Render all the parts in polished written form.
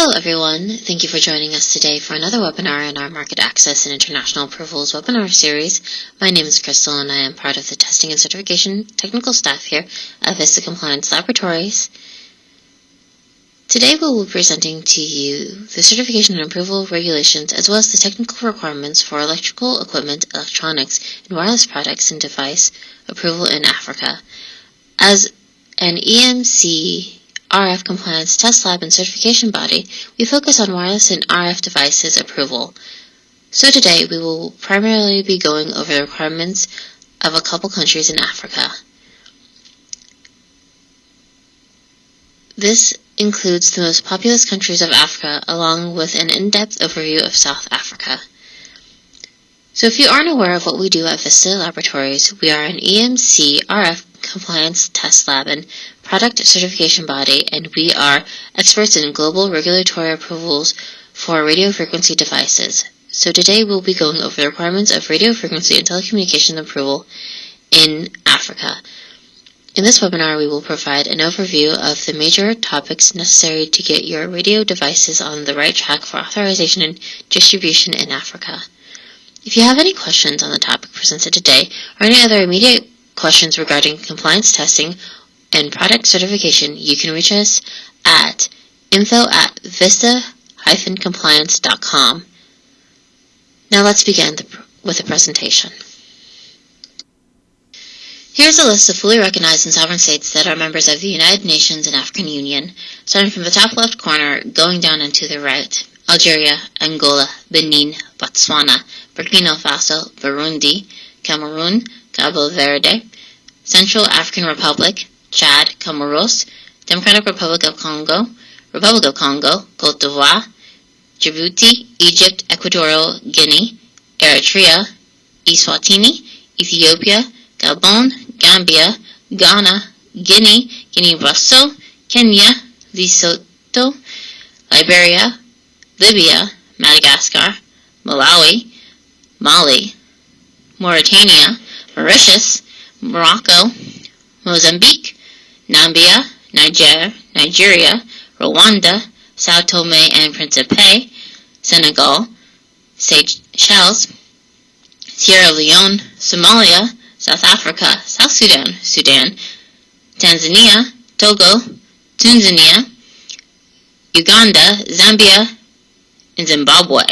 Hello everyone, thank you for joining us today for another webinar in our Market Access and International Approvals webinar series. My name is Crystal and I am part of the Testing and Certification technical staff here at Vista Compliance Laboratories. Today we will be presenting to you the certification and approval regulations as well as the technical requirements for electrical equipment, electronics, and wireless products and device approval in Africa. As an EMC RF compliance test lab and certification body, we focus on wireless and RF devices approval. So today we will primarily be going over the requirements of a couple countries in Africa. This includes the most populous countries of Africa along with an in-depth overview of South Africa. So if you aren't aware of what we do at Vista Laboratories, we are an EMC RF compliance test lab and product certification body, and we are experts in global regulatory approvals for radio frequency devices. So today we'll be going over the requirements of radio frequency and telecommunication approval in Africa. In this webinar, we will provide an overview of the major topics necessary to get your radio devices on the right track for authorization and distribution in Africa. If you have any questions on the topic presented today or any other immediate questions regarding compliance testing and product certification, you can reach us at info@vista-compliance.com. Now let's begin with the presentation. Here's a list of fully recognized and sovereign states that are members of the United Nations and African Union, starting from the top left corner, going down and to the right: Algeria, Angola, Benin, Botswana, Burkina Faso, Burundi, Cameroon, Cabo Verde, Central African Republic, Chad, Comoros, Democratic Republic of Congo, Cote d'Ivoire, Djibouti, Egypt, Equatorial Guinea, Eritrea, Eswatini, Ethiopia, Gabon, Gambia, Ghana, Guinea, Guinea-Bissau, Kenya, Lesotho, Liberia, Libya, Madagascar, Malawi, Mali, Mauritania, Mauritius, Morocco, Mozambique, Namibia, Nigeria, Rwanda, Sao Tome and Principe, Senegal, Seychelles, Sierra Leone, Somalia, South Africa, South Sudan, Tanzania, Togo, Tanzania, Uganda, Zambia, and Zimbabwe.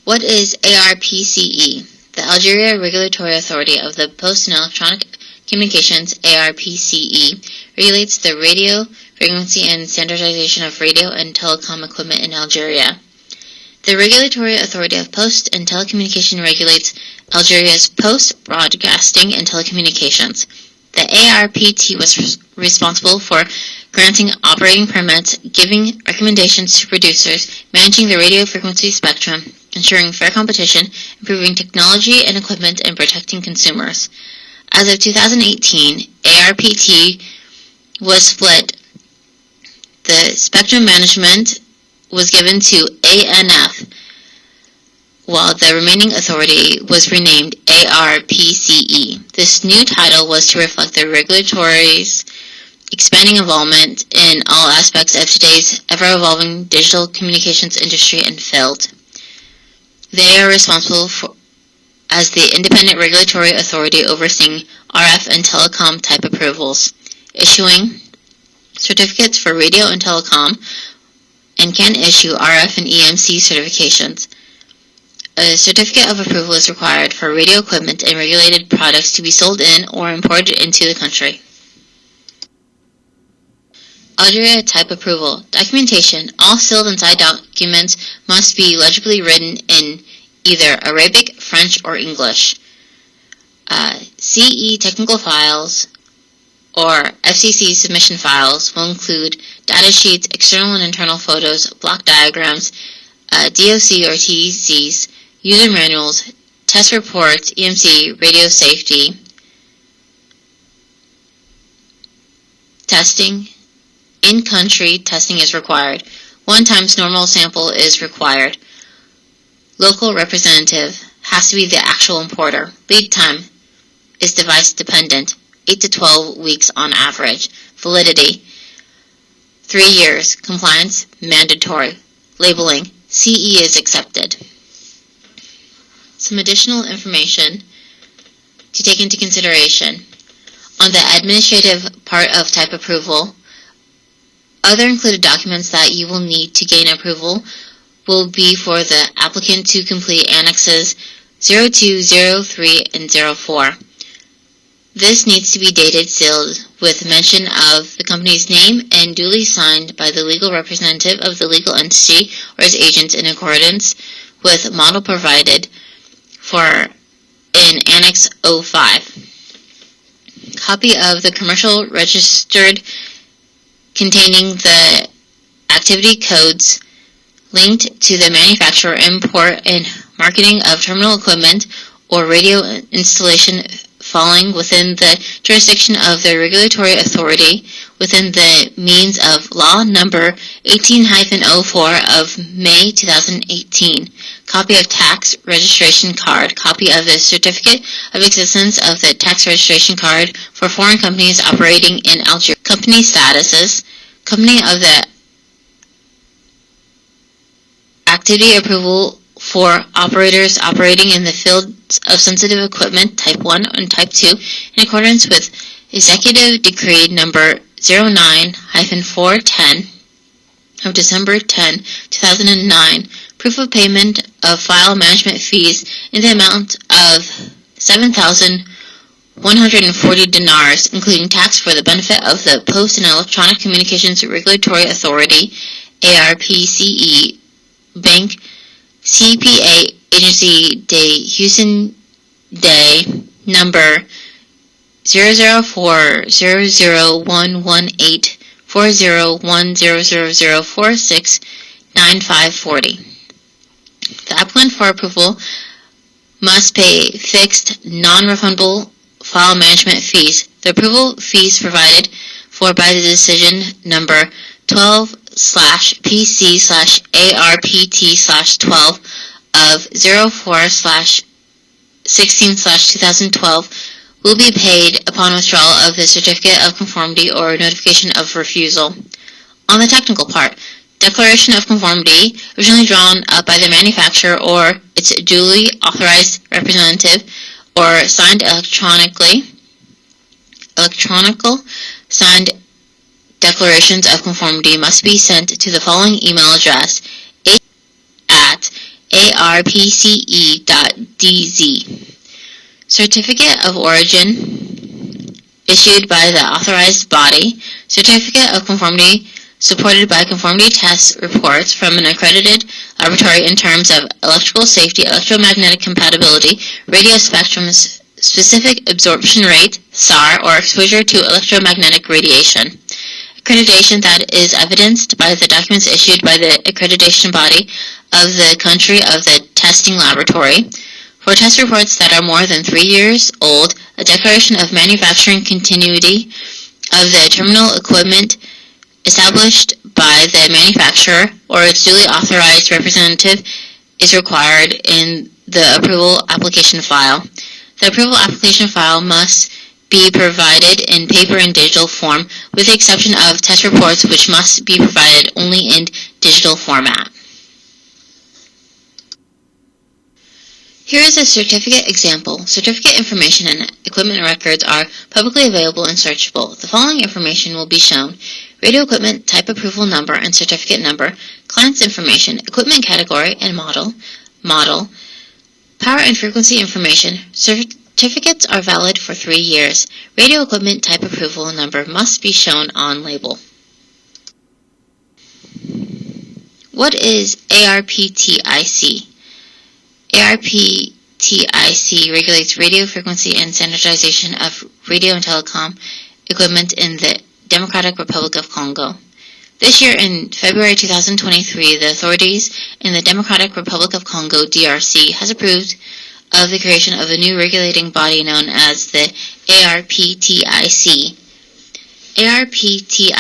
What is ARPCE? The Algeria Regulatory Authority of the Post and Electronic Communications, ARPCE, regulates the radio frequency and standardization of radio and telecom equipment in Algeria. The Regulatory Authority of Post and Telecommunication regulates Algeria's post, broadcasting, and telecommunications. The ARPT was responsible for granting operating permits, giving recommendations to producers, managing the radio frequency spectrum, ensuring fair competition, improving technology and equipment, and protecting consumers. As of 2018, ARPT was split. The spectrum management was given to ANF, while the remaining authority was renamed ARPCE. This new title was to reflect the regulatory's expanding involvement in all aspects of today's ever-evolving digital communications industry and field. They are responsible as the independent regulatory authority overseeing RF and telecom type approvals, issuing certificates for radio and telecom, and can issue RF and EMC certifications. A certificate of approval is required for radio equipment and regulated products to be sold in or imported into the country. Algeria type approval. Documentation. All sealed and signed documents must be legibly written in either Arabic, French, or English. CE technical files or FCC submission files will include data sheets, external and internal photos, block diagrams, DOC or TECs, user manuals, test reports, EMC, radio safety, testing. In-country testing is required. 1 times normal sample is required. Local representative has to be the actual importer. Lead time is device dependent, 8 to 12 weeks on average. Validity. 3 years. Compliance mandatory. Labeling CE is accepted. Some additional information to take into consideration. On the administrative part of type approval, other included documents that you will need to gain approval will be for the applicant to complete annexes 02, 03, and 04. This needs to be dated sealed with mention of the company's name and duly signed by the legal representative of the legal entity or its agent in accordance with model provided for in Annex 05. Copy of the commercial registered containing the activity codes linked to the manufacturer, import, and marketing of terminal equipment or radio installation falling within the jurisdiction of the regulatory authority within the means of Law Number 18-04 of May 2018. Copy of tax registration card. Copy of the certificate of existence of the tax registration card for foreign companies operating in Algeria. Company statuses. Company of the activity approval for operators operating in the fields of sensitive equipment Type 1 and Type 2 in accordance with Executive Decree Number 09-410 of December 10, 2009, proof of payment of file management fees in the amount of 7,140 dinars, including tax for the benefit of the Post and Electronic Communications Regulatory Authority, ARPCE, Bank, CPA Agency de Houston Day number 0040118401000469540. The applicant for approval must pay fixed, non-refundable file management fees. The approval fees provided for by the decision number 12/PC/ARPT/12 of 04/16/2012 will be paid upon withdrawal of the certificate of conformity or notification of refusal. On the technical part, declaration of conformity originally drawn up by the manufacturer or its duly authorized representative or signed electronical signed declarations of conformity must be sent to the following email address: arpce.dz. Certificate of origin issued by the authorized body. Certificate of conformity supported by conformity test reports from an accredited laboratory in terms of electrical safety, electromagnetic compatibility, radio spectrum specific absorption rate, SAR, or exposure to electromagnetic radiation. Accreditation that is evidenced by the documents issued by the accreditation body of the country of the testing laboratory. For test reports that are more than 3 years old, a declaration of manufacturing continuity of the terminal equipment established by the manufacturer or its duly authorized representative is required in the approval application file. The approval application file must be provided in paper and digital form, with the exception of test reports, which must be provided only in digital format. Here is a certificate example. Certificate information and equipment records are publicly available and searchable. The following information will be shown: radio equipment type approval number and certificate number, client's information, equipment category and model, power and frequency information. Certificates are valid for 3 years. Radio equipment type approval number must be shown on label. What is ARPTIC? ARPTIC regulates radio frequency and standardization of radio and telecom equipment in the Democratic Republic of Congo. This year, in February 2023, the authorities in the Democratic Republic of Congo, DRC, has approved of the creation of a new regulating body known as the ARPTIC. ARPTIC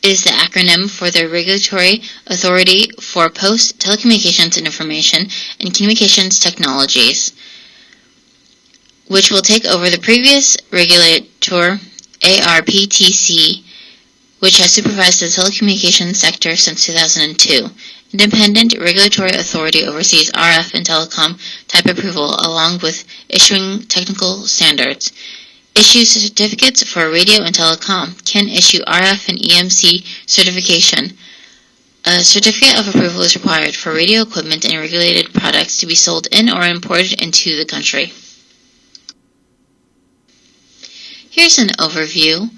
is the acronym for the Regulatory Authority for Post, Telecommunications and Information and Communications Technologies, which will take over the previous regulator, ARPTC, which has supervised the telecommunications sector since 2002. Independent regulatory authority oversees RF and telecom type approval along with issuing technical standards. Issues certificates for radio and telecom, can issue RF and EMC certification. A certificate of approval is required for radio equipment and regulated products to be sold in or imported into the country. Here's an overview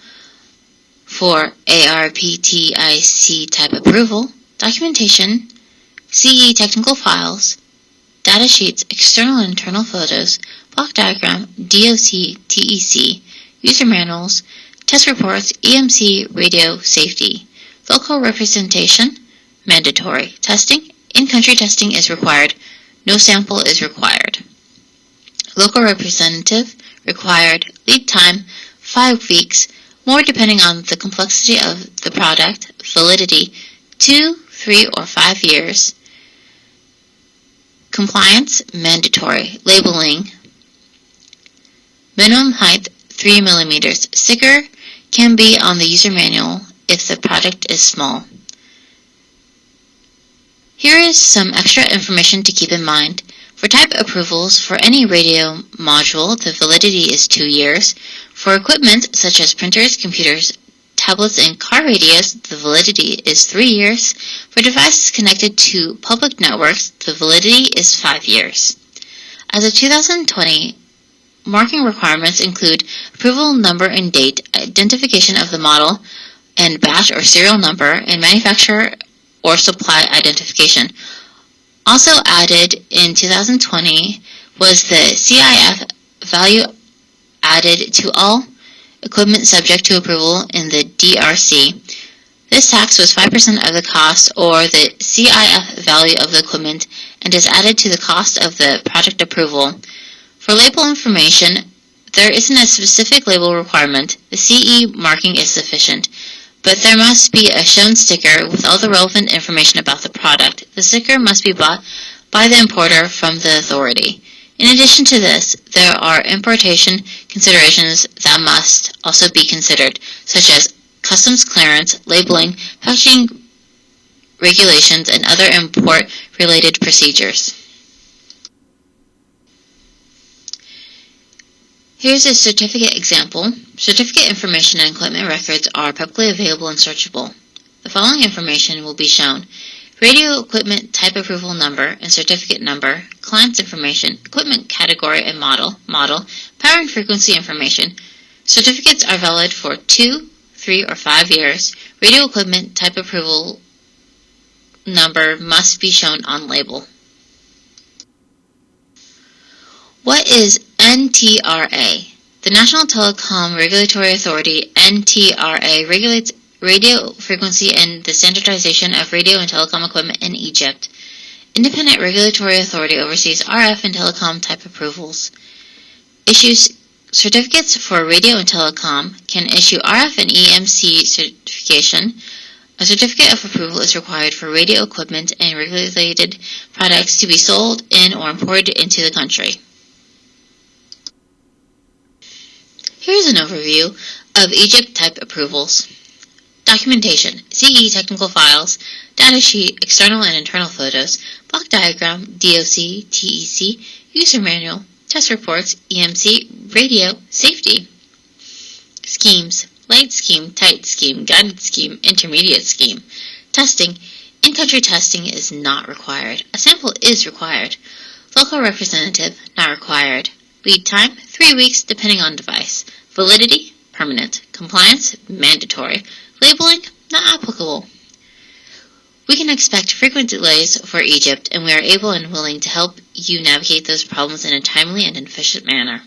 for ARPTIC type approval, documentation, CE technical files, data sheets, external and internal photos, block diagram, DOC, TEC, user manuals, test reports, EMC, radio, safety. Local representation, mandatory. Testing, in-country testing is required. No sample is required. Local representative, required. Lead time, 5 weeks, more depending on the complexity of the product. Validity, 2, 3, or 5 years. Compliance, mandatory. Labeling, minimum height, 3 millimeters. Sticker can be on the user manual if the product is small. Here is some extra information to keep in mind. For type approvals for any radio module, the validity is 2 years. For equipment such as printers, computers, tablets, and car radios, the validity is 3 years. For devices connected to public networks, the validity is 5 years. As of 2020, marking requirements include approval number and date, identification of the model and batch or serial number, and manufacturer or supply identification. Also added in 2020 was the CIF value added to all equipment subject to approval in the DRC. This tax was 5% of the cost or the CIF value of the equipment and is added to the cost of the product approval. For label information, there isn't a specific label requirement. The CE marking is sufficient, but there must be a shown sticker with all the relevant information about the product. The sticker must be bought by the importer from the authority. In addition to this, there are importation considerations that must also be considered, such as customs clearance, labeling, packaging regulations, and other import-related procedures. Here's a certificate example. Certificate information and equipment records are publicly available and searchable. The following information will be shown: radio equipment type approval number and certificate number, client's information, equipment category and model, power and frequency information. Certificates are valid for 2, 3, or 5 years. Radio equipment type approval number must be shown on label. What is NTRA? The National Telecom Regulatory Authority, NTRA, regulates radio frequency and the standardization of radio and telecom equipment in Egypt. Independent Regulatory Authority oversees RF and telecom type approvals. Issues certificates for radio and telecom, can issue RF and EMC certification. A certificate of approval is required for radio equipment and regulated products to be sold in or imported into the country. Here's an overview of Egypt type approvals. Documentation, CE technical files, data sheet, external and internal photos, block diagram, DOC, TEC, user manual, test reports, EMC, radio, safety. Schemes, light scheme, tight scheme, guided scheme, intermediate scheme. Testing, in-country testing is not required. A sample is required. Local representative, not required. Lead time, 3 weeks depending on device. Validity, permanent. Compliance, mandatory. Labeling, not applicable. We can expect frequent delays for Egypt, and we are able and willing to help you navigate those problems in a timely and efficient manner.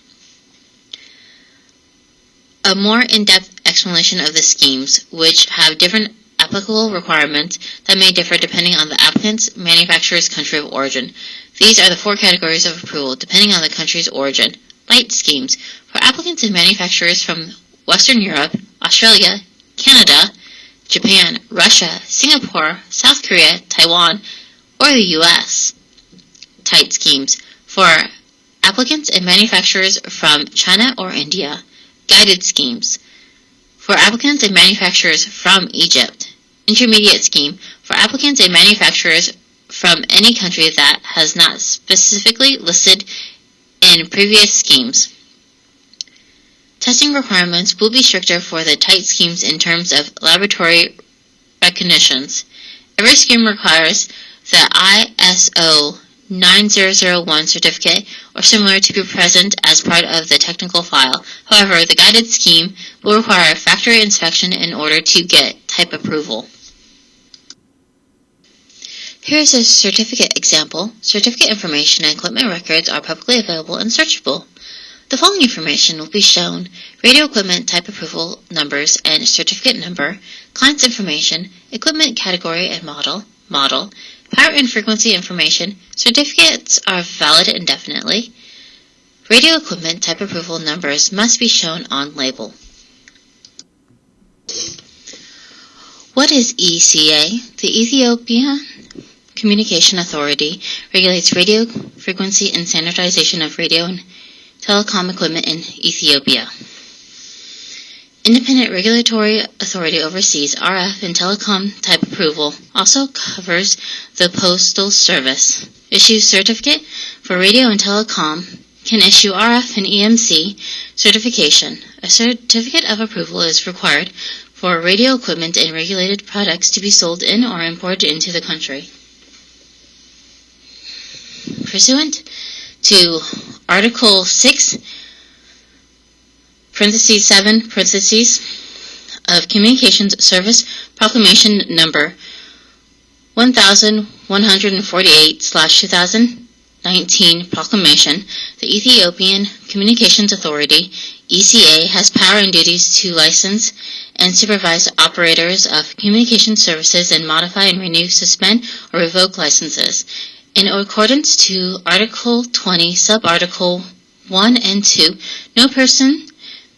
A more in-depth explanation of the schemes, which have different applicable requirements that may differ depending on the applicant's manufacturer's country of origin. These are the 4 categories of approval depending on the country's origin. Light schemes for applicants and manufacturers from Western Europe, Australia, Canada, Japan, Russia, Singapore, South Korea, Taiwan, or the U.S. Tight schemes for applicants and manufacturers from China or India. Guided schemes for applicants and manufacturers from Egypt. Intermediate scheme for applicants and manufacturers from any country that has not specifically listed in previous schemes. Testing requirements will be stricter for the type schemes in terms of laboratory recognitions. Every scheme requires the ISO 9001 certificate or similar to be present as part of the technical file. However, the guided scheme will require a factory inspection in order to get type approval. Here is a certificate example. Certificate information and equipment records are publicly available and searchable. The following information will be shown: radio equipment type approval numbers and certificate number, client's information, equipment category and model, power and frequency information. Certificates are valid indefinitely. Radio equipment type approval numbers must be shown on label. What is ECA? The Ethiopian Communication Authority regulates radio frequency and standardization of radio and telecom equipment in Ethiopia. Independent regulatory authority oversees RF and telecom type approval, also covers the Postal Service. Issues certificate for radio and telecom, can issue RF and EMC certification. A certificate of approval is required for radio equipment and regulated products to be sold in or imported into the country. Pursuant to Article 6, parentheses 7, parentheses, of Communications Service Proclamation Number 1148/2019 Proclamation, the Ethiopian Communications Authority, ECA, has power and duties to license and supervise operators of communication services and modify and renew, suspend, or revoke licenses. In accordance to Article 20, Sub-Article 1 and 2, no person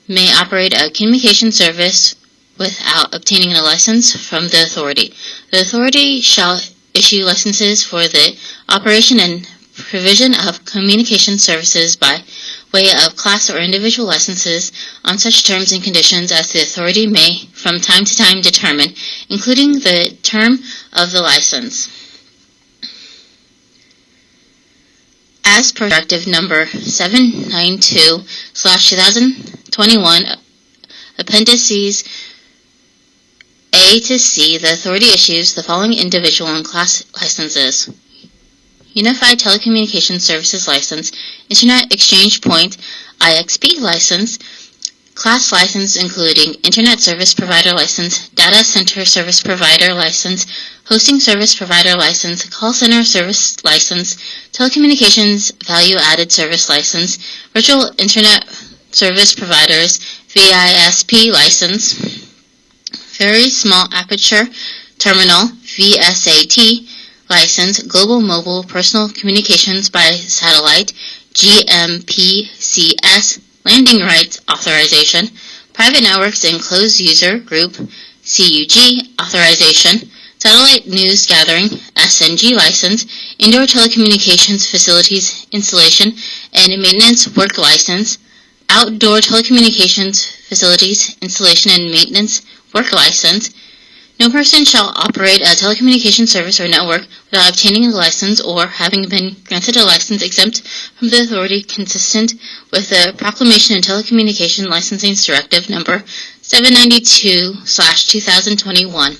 may operate a communication service without obtaining a license from the authority. The authority shall issue licenses for the operation and provision of communication services by way of class or individual licenses on such terms and conditions as the authority may from time to time determine, including the term of the license. As per Directive Number 792/2021, Appendices A to C, the authority issues the following individual and class licenses: Unified Telecommunications Services License, Internet Exchange Point IXP License, Class License including Internet Service Provider License, Data Center Service Provider License, Hosting Service Provider License, Call Center Service License, Telecommunications Value Added Service License, Virtual Internet Service Providers VISP License, Very Small Aperture Terminal VSAT License, Global Mobile Personal Communications by Satellite GMPCS Landing Rights Authorization, Private Networks and Closed User Group CUG Authorization, Satellite News Gathering SNG License, Indoor Telecommunications Facilities Installation and Maintenance Work License, Outdoor Telecommunications Facilities Installation and Maintenance Work License. No person shall operate a telecommunications service or network without obtaining a license or having been granted a license exempt from the authority consistent with the Proclamation and Telecommunication Licensing Directive Number 792/2021.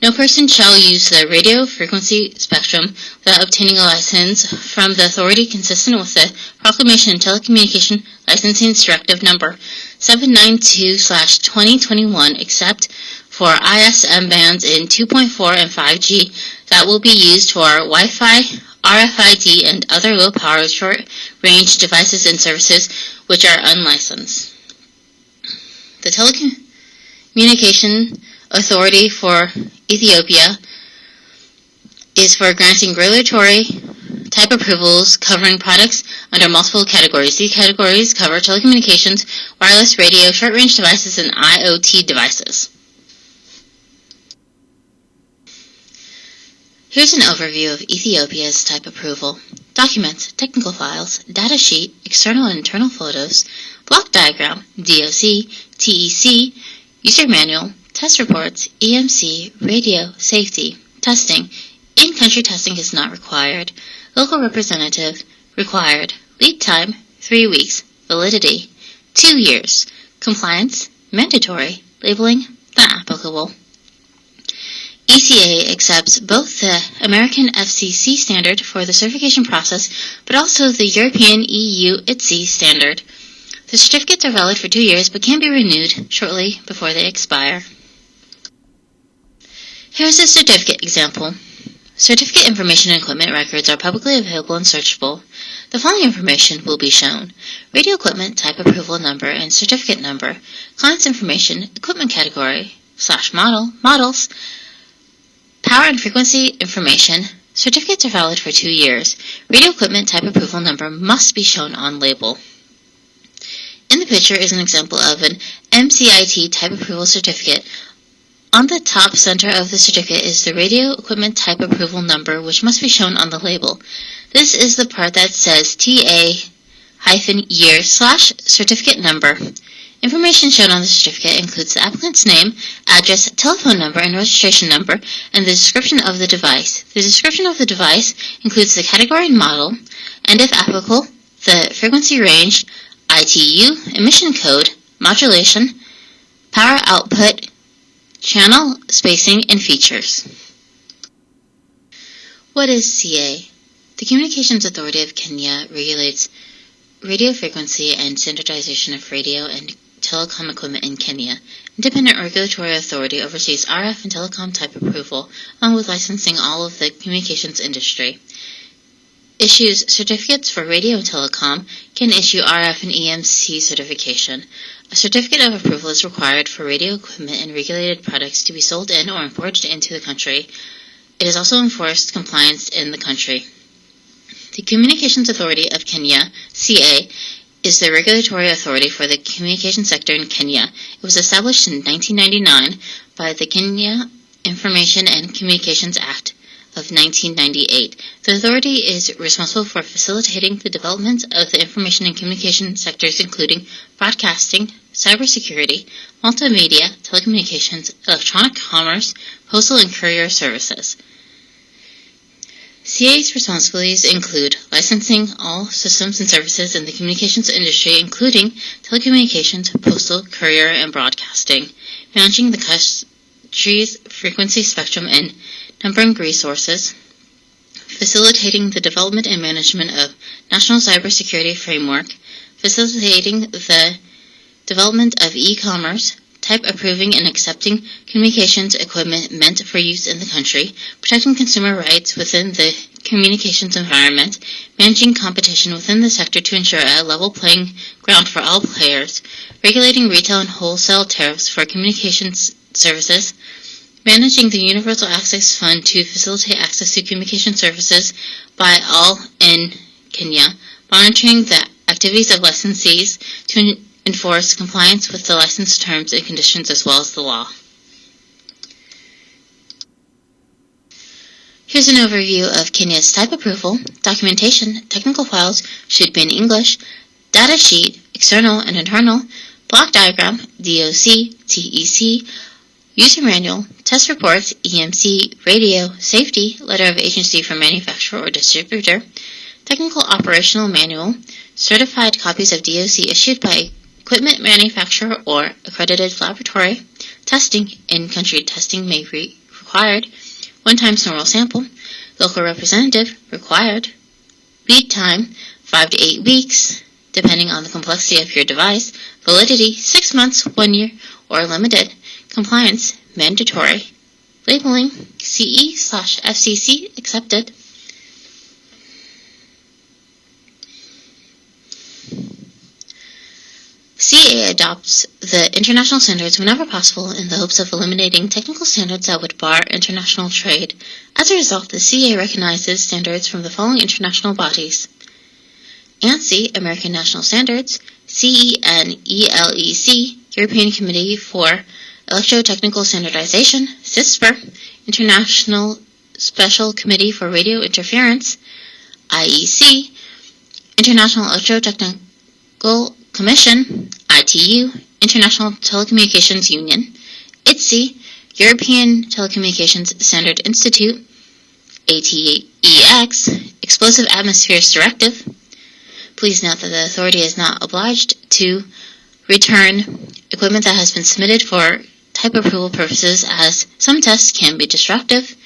No person shall use the radio frequency spectrum without obtaining a license from the authority consistent with the Proclamation and Telecommunication Licensing Directive Number 792/2021 except for ISM bands in 2.4 and 5G that will be used for Wi-Fi, RFID, and other low-power, short-range devices and services which are unlicensed. The Telecommunication Authority for Ethiopia is for granting regulatory type approvals covering products under multiple categories. These categories cover telecommunications, wireless radio, short-range devices, and IoT devices. Here's an overview of Ethiopia's type approval. Documents, technical files, data sheet, external and internal photos, block diagram, DOC, TEC, user manual, test reports, EMC, radio, safety, testing. In-country testing is not required. Local representative required. Lead time 3 weeks. Validity 2 years. Compliance mandatory. Labeling not applicable. ECA accepts both the American FCC standard for the certification process, but also the European EU ITSE standard. The certificates are valid for 2 years, but can be renewed shortly before they expire. Here's a certificate example. Certificate information and equipment records are publicly available and searchable. The following information will be shown: radio equipment type approval number and certificate number, client's information, equipment category / model, models, power and frequency information. Certificates are valid for 2 years. Radio equipment type approval number must be shown on label. In the picture is an example of an MCIT type approval certificate. On the top center of the certificate is the radio equipment type approval number, which must be shown on the label. This is the part that says TA-year/certificate number. Information shown on the certificate includes the applicant's name, address, telephone number, and registration number, and the description of the device. The description of the device includes the category and model, and if applicable, the frequency range, ITU, emission code, modulation, power output, channel spacing, and features. What is CA? The Communications Authority of Kenya regulates radio frequency and standardization of radio and telecom equipment in Kenya. Independent regulatory authority oversees RF and telecom type approval, along with licensing all of the communications industry. Issues certificates for radio and telecom, can issue RF and EMC certification. A certificate of approval is required for radio equipment and regulated products to be sold in or imported into the country. It is also enforced compliance in the country. The Communications Authority of Kenya, CA, is the regulatory authority for the communication sector in Kenya. It was established in 1999 by the Kenya Information and Communications Act of 1998. The authority is responsible for facilitating the development of the information and communication sectors, including broadcasting, cybersecurity, multimedia, telecommunications, electronic commerce, postal and courier services. CA's responsibilities include licensing all systems and services in the communications industry, including telecommunications, postal, courier, and broadcasting, managing the country's frequency spectrum and numbering resources, facilitating the development and management of national cybersecurity framework, facilitating the development of e-commerce, type approving and accepting communications equipment meant for use in the country, protecting consumer rights within the communications environment, managing competition within the sector to ensure a level playing ground for all players, regulating retail and wholesale tariffs for communications services, managing the Universal Access Fund to facilitate access to communication services by all in Kenya, monitoring the activities of licensees to enforce compliance with the license terms and conditions as well as the law. Here's an overview of Kenya's type approval. Documentation, technical files should be in English, data sheet, external and internal, block diagram, DOC, TEC, user manual, test reports, EMC, radio, safety, letter of agency from manufacturer or distributor, technical operational manual, certified copies of DOC issued by equipment manufacturer or accredited laboratory, testing, in-country testing may be required, one-time snorkel sample, local representative required, lead time 5 to 8 weeks, depending on the complexity of your device, validity 6 months, 1 year, or limited, compliance mandatory, labeling CE/FCC accepted. CA adopts the international standards whenever possible in the hopes of eliminating technical standards that would bar international trade. As a result, the CA recognizes standards from the following international bodies: ANSI, American National Standards, CENELEC, European Committee for Electrotechnical Standardization, CISPR, International Special Committee for Radio Interference, IEC, International Electrotechnical Commission, ITU, International Telecommunications Union, ITSI, European Telecommunications Standard Institute, ATEX, Explosive Atmospheres Directive. Please note that the authority is not obliged to return equipment that has been submitted for type approval purposes, as some tests can be disruptive.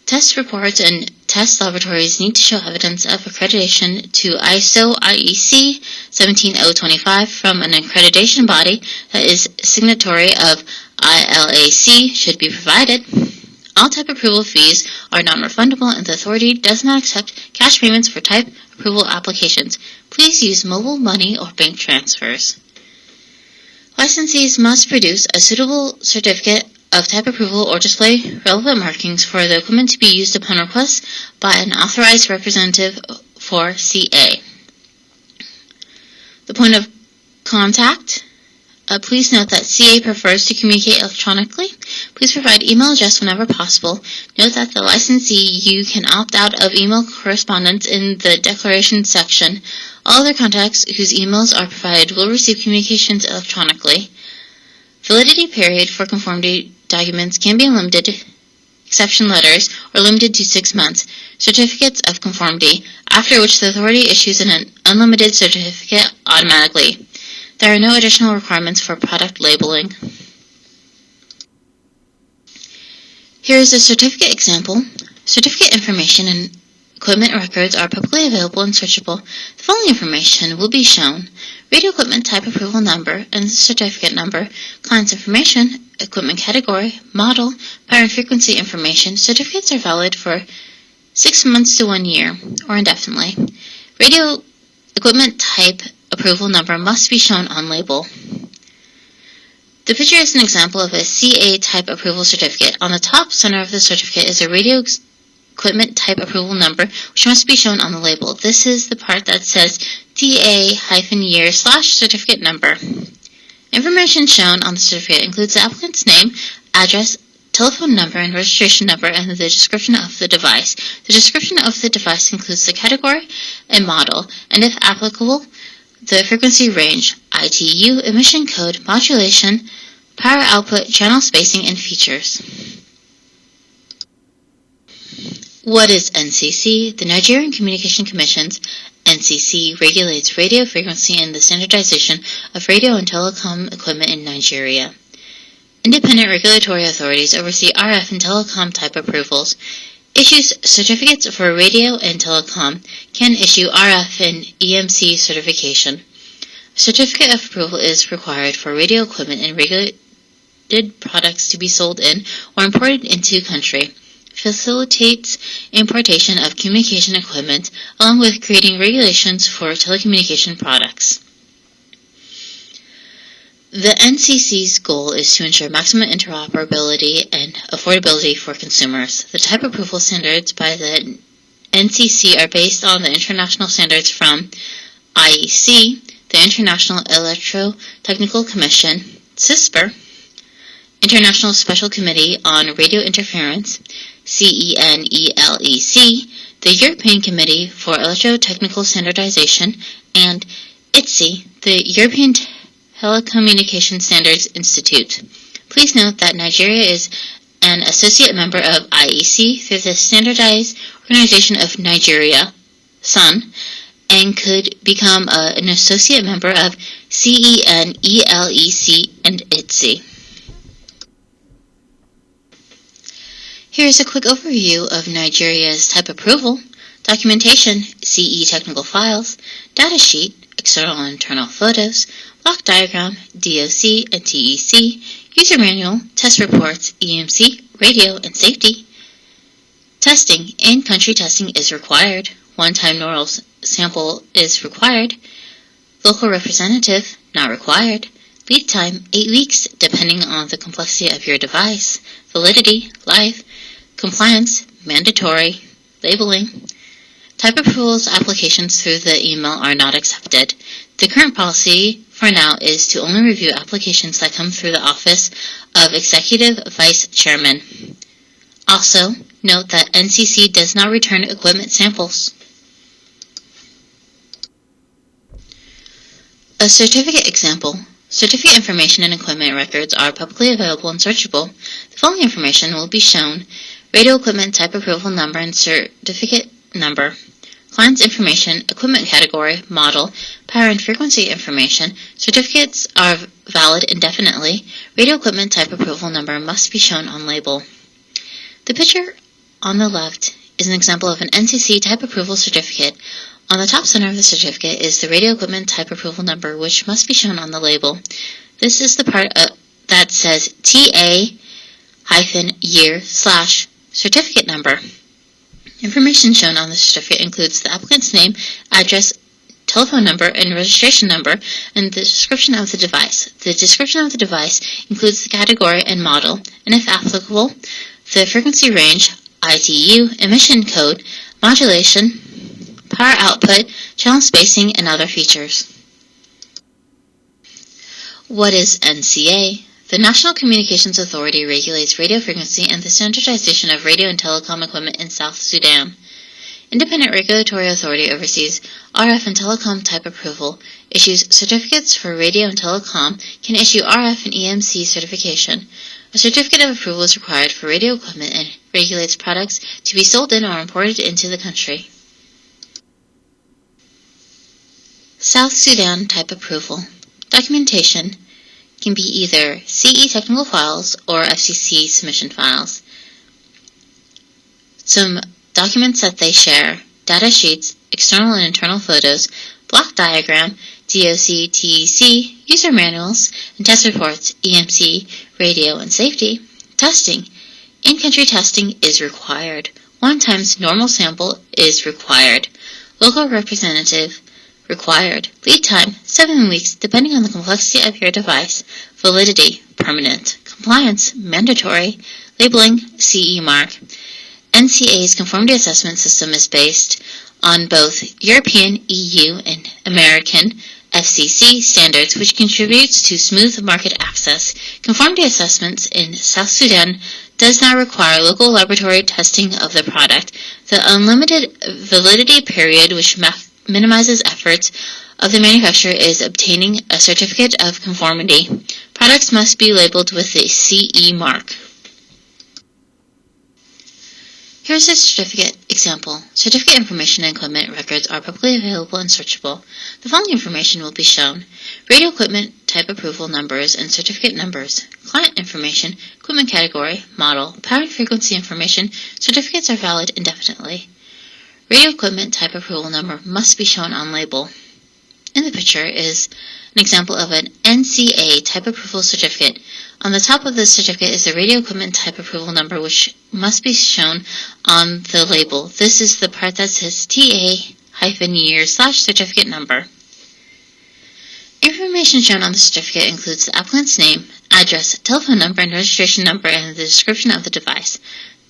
Test reports and test laboratories need to show evidence of accreditation to ISO IEC 17025 from an accreditation body that is signatory of ILAC should be provided. All type approval fees are non-refundable, and the authority does not accept cash payments for type approval applications. Please use mobile money or bank transfers. Licensees must produce a suitable certificate of type approval or display relevant markings for the equipment to be used upon request by an authorized representative for CA. The point of contact. Please note that CA prefers to communicate electronically. Please provide email address whenever possible. Note that the licensee, you can opt out of email correspondence in the declaration section. All other contacts whose emails are provided will receive communications electronically. Validity period for conformity documents can be unlimited exception letters or limited to 6 months. Certificates of conformity, after which the authority issues an unlimited certificate automatically. There are no additional requirements for product labeling. Here is a certificate example. Certificate information and equipment records are publicly available and searchable. The following information will be shown: radio equipment type approval number and certificate number, client's information, equipment category, model, power and frequency information. Certificates are valid for 6 months to 1 year or indefinitely. Radio equipment type approval number must be shown on label. The picture is an example of a CA type approval certificate. On the top center of the certificate is a radio equipment type approval number, which must be shown on the label. This is the part that says TA-year/certificate number. Information shown on the certificate includes the applicant's name, address, telephone number and registration number, and the description of the device. The description of the device includes the category and model, and if applicable, the frequency range, ITU, emission code, modulation, power output, channel spacing, and features. What is NCC? The Nigerian Communication Commission's NCC regulates radio frequency and the standardization of radio and telecom equipment in Nigeria. Independent regulatory authorities oversee RF and telecom type approvals, issues certificates for radio and telecom, can issue RF and EMC certification. A certificate of approval is required for radio equipment and regulated products to be sold in or imported into country. Facilitates importation of communication equipment, along with creating regulations for telecommunication products. The NCC's goal is to ensure maximum interoperability and affordability for consumers. The type approval standards by the NCC are based on the international standards from IEC, the International Electrotechnical Commission, CISPR, International Special Committee on Radio Interference, CENELEC, the European Committee for Electrotechnical Standardization, and ITSI, the European Telecommunication Standards Institute. Please note that Nigeria is an associate member of IEC through the Standardized Organization of Nigeria, SUN, and could become an associate member of CENELEC and ITSI. Here's a quick overview of Nigeria's type approval: documentation, CE technical files, data sheet, external and internal photos, block diagram, DOC and TEC, user manual, test reports, EMC, radio, and safety. Testing. In-country testing is required. One-time neural sample is required. Local representative, not required. Lead time, 8 weeks, depending on the complexity of your device. Validity, life. Compliance, mandatory. Labeling. Type approvals applications through the email are not accepted. The current policy for now is to only review applications that come through the Office of Executive Vice Chairman. Also, note that NCC does not return equipment samples. A certificate example: Certificate information and equipment records are publicly available and searchable. The following information will be shown: radio equipment type approval number and certificate number, client's information, equipment category, model, power and frequency information. Certificates are valid indefinitely. Radio equipment type approval number must be shown on label. The picture on the left is an example of an NCC type approval certificate. On the top center of the certificate is the radio equipment type approval number, which must be shown on the label. This is the part that says TA-year/certificate number. Information shown on the certificate includes the applicant's name, address, telephone number, and registration number, and the description of the device. The description of the device includes the category and model, and if applicable, the frequency range, ITU, emission code, modulation, power output, channel spacing, and other features. What is NCA? The National Communications Authority regulates radio frequency and the standardization of radio and telecom equipment in South Sudan. Independent Regulatory Authority oversees RF and telecom type approval, issues certificates for radio and telecom, can issue RF and EMC certification. A certificate of approval is required for radio equipment and regulates products to be sold in or imported into the country. South Sudan type approval. Documentation can be either CE technical files or FCC submission files. Some documents that they share: data sheets, external and internal photos, block diagram, DOC, TEC, user manuals, and test reports, EMC, radio, and safety. Testing. In-country testing is required. 1 times normal sample is required. Local representative required. Lead time, 7 weeks, depending on the complexity of your device. Validity, permanent. Compliance, mandatory. Labeling, CE mark. NCA's conformity assessment system is based on both European, EU, and American FCC standards, which contributes to smooth market access. Conformity assessments in South Sudan does not require local laboratory testing of the product. The unlimited validity period, which minimizes efforts of the manufacturer, is obtaining a certificate of conformity. Products must be labeled with the CE mark. Here's a certificate example. Certificate information and equipment records are publicly available and searchable. The following information will be shown: radio equipment type approval numbers and certificate numbers, client information, equipment category, model, power and frequency information. Certificates are valid indefinitely. Radio equipment type approval number must be shown on label. In the picture is an example of an NCA type approval certificate. On the top of the certificate is the radio equipment type approval number, which must be shown on the label. This is the part that says TA-year/certificate number. Information shown on the certificate includes the applicant's name, address, telephone number, and registration number, and the description of the device.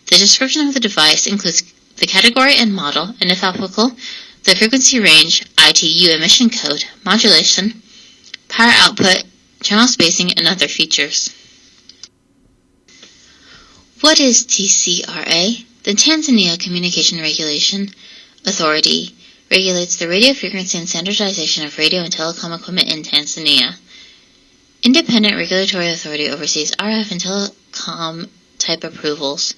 The description of the device includes the category and model, and if applicable, the frequency range, ITU emission code, modulation, power output, channel spacing, and other features. What is TCRA? The Tanzania Communication Regulation Authority regulates the radio frequency and standardization of radio and telecom equipment in Tanzania. Independent Regulatory Authority oversees RF and telecom type approvals,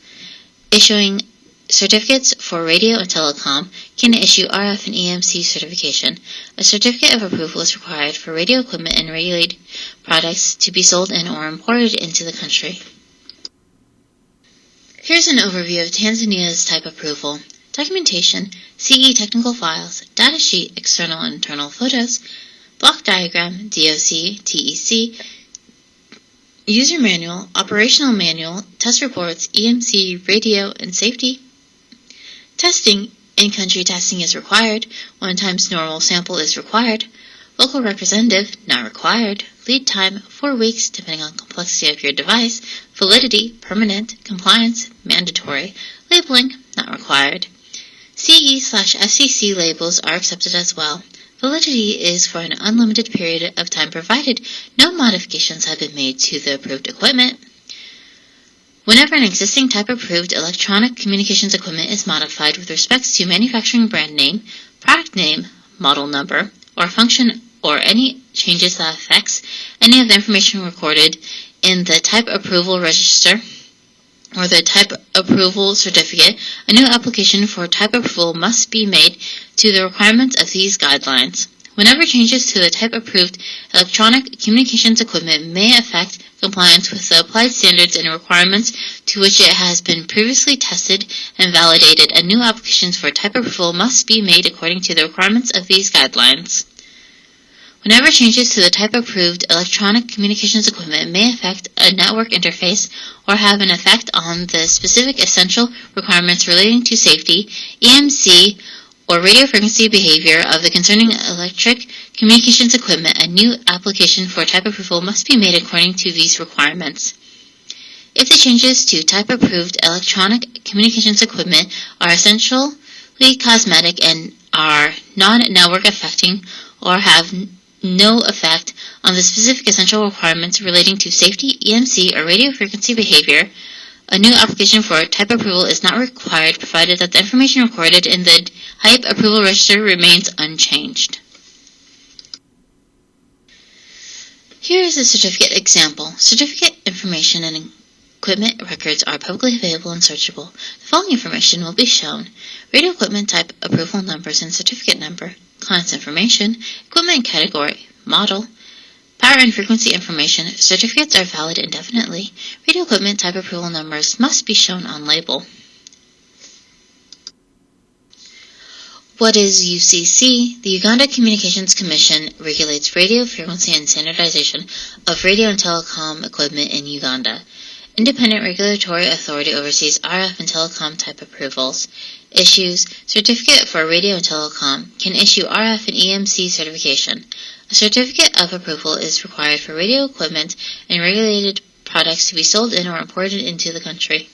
issuing certificates for radio and telecom, can issue RF and EMC certification. A certificate of approval is required for radio equipment and regulated products to be sold in or imported into the country. Here's an overview of Tanzania's type approval. Documentation, CE technical files, data sheet, external and internal photos, block diagram, DOC, TEC, user manual, operational manual, test reports, EMC, radio, and safety. Testing. In-country testing is required. 1 times normal sample is required. Local representative, not required. Lead time, 4 weeks, depending on complexity of your device. Validity, permanent. Compliance, mandatory. Labeling, not required. CE/FCC labels are accepted as well. Validity is for an unlimited period of time provided no modifications have been made to the approved equipment. Whenever an existing type-approved electronic communications equipment is modified with respect to manufacturing brand name, product name, model number, or function, or any changes that affects any of the information recorded in the Type Approval Register or the Type Approval Certificate, a new application for type approval must be made to the requirements of these guidelines. Whenever changes to the type-approved electronic communications equipment may affect compliance with the applied standards and requirements to which it has been previously tested and validated, and new applications for type approval must be made according to the requirements of these guidelines. Whenever changes to the type-approved electronic communications equipment may affect a network interface or have an effect on the specific essential requirements relating to safety, EMC, or radio frequency behavior of the concerning electric communications equipment, a new application for type approval must be made according to these requirements. If the changes to type-approved electronic communications equipment are essentially cosmetic and are non-network affecting or have no effect on the specific essential requirements relating to safety, EMC, or radio frequency behavior, a new application for type approval is not required provided that the information recorded in the Type Approval Register remains unchanged. Here is a certificate example. Certificate information and equipment records are publicly available and searchable. The following information will be shown: radio equipment type approval numbers and certificate number, client's information, equipment category, model, power and frequency information. Certificates are valid indefinitely. Radio equipment type approval numbers must be shown on label. What is UCC? The Uganda Communications Commission regulates radio frequency and standardization of radio and telecom equipment in Uganda. Independent regulatory authority oversees RF and telecom type approvals. Issues: certificate for radio and telecom, can issue RF and EMC certification. A certificate of approval is required for radio equipment and regulated products to be sold in or imported into the country.